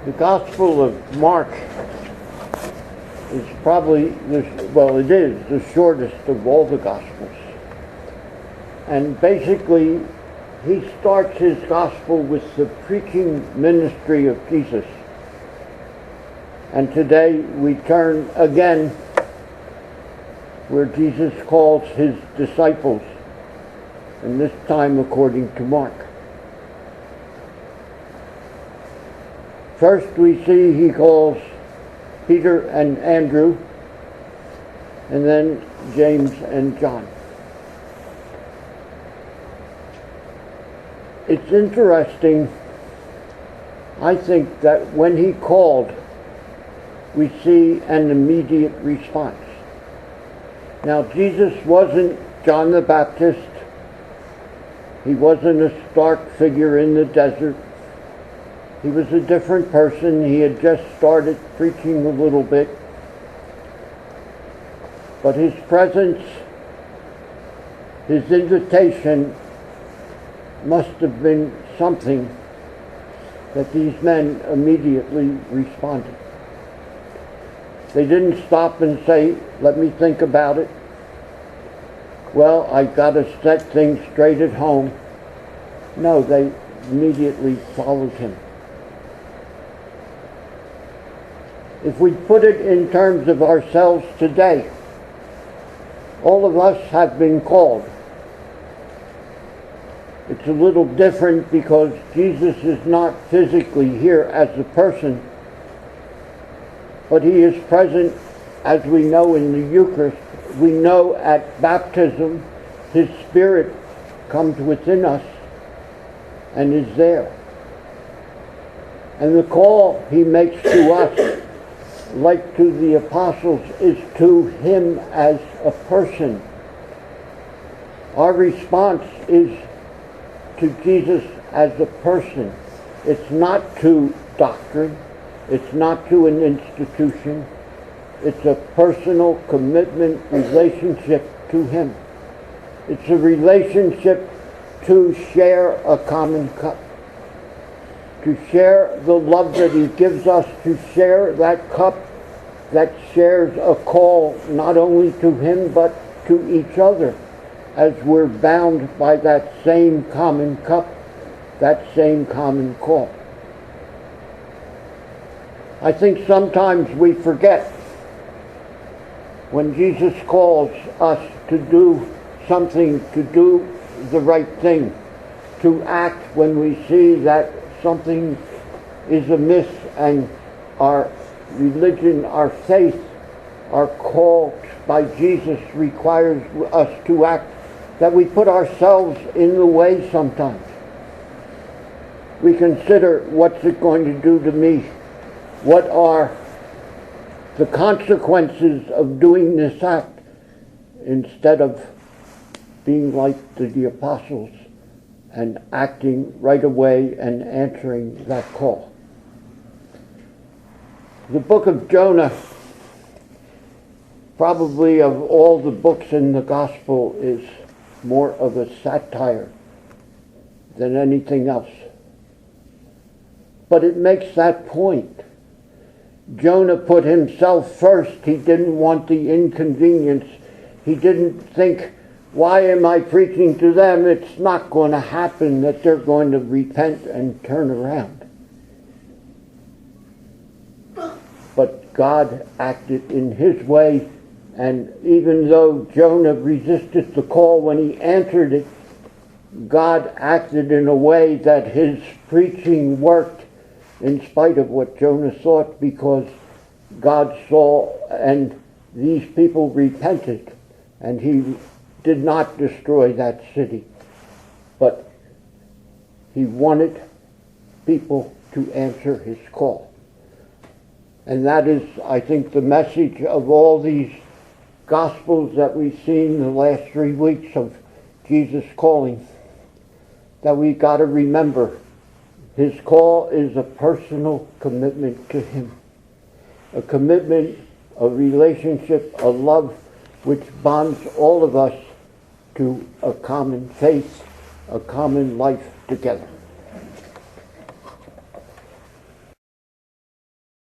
The Gospel of Mark is probably, it is the shortest of all the Gospels. And basically, he starts his Gospel with the preaching ministry of Jesus. And today we turn again where Jesus calls his disciples, and this time according to Mark. First we see he calls Peter and Andrew, and then James and John. It's interesting, I think, that when he called, we see an immediate response. Now, Jesus wasn't John the Baptist. He wasn't a stark figure in the desert. He was a different person. He had just started preaching a little bit. But his presence, his invitation, must have been something that these men immediately responded. They didn't stop and say, "Let me think about it. Well, I've got to set things straight at home." No, they immediately followed him. If we put it in terms of ourselves today, all of us have been called. It's a little different because Jesus is not physically here as a person, but he is present, as we know in the Eucharist. We know at baptism his Spirit comes within us and is there. And the call he makes to us, like to the apostles, is to him as a person. Our response is to Jesus as a person. It's not to doctrine. It's not to an institution. It's a personal commitment relationship to him. It's a relationship to share a common cup, to share the love that he gives us, to share that cup that shares a call not only to him but to each other, as we're bound by that same common cup, that same common call. I think sometimes we forget when Jesus calls us to do something, to do the right thing, to act when we see that something is amiss and our religion, our faith, our call by Jesus requires us to act, that we put ourselves in the way sometimes. We consider, what's it going to do to me? What are the consequences of doing this act, instead of being like the apostles and acting right away and answering that call. The book of Jonah, probably of all the books in the gospel, is more of a satire than anything else. But it makes that point. Jonah put himself first. He didn't want the inconvenience. He didn't think, why am I preaching to them? It's not going to happen that they're going to repent and turn around. But God acted in his way, and even though Jonah resisted the call when he answered it, God acted in a way that his preaching worked in spite of what Jonah thought, because God saw and these people repented, and he did not destroy that city. But he wanted people to answer his call. And that is, I think, the message of all these Gospels that we've seen in the last 3 weeks of Jesus calling, that we've got to remember his call is a personal commitment to him, a commitment, a relationship, a love which bonds all of us to a common faith, a common life together.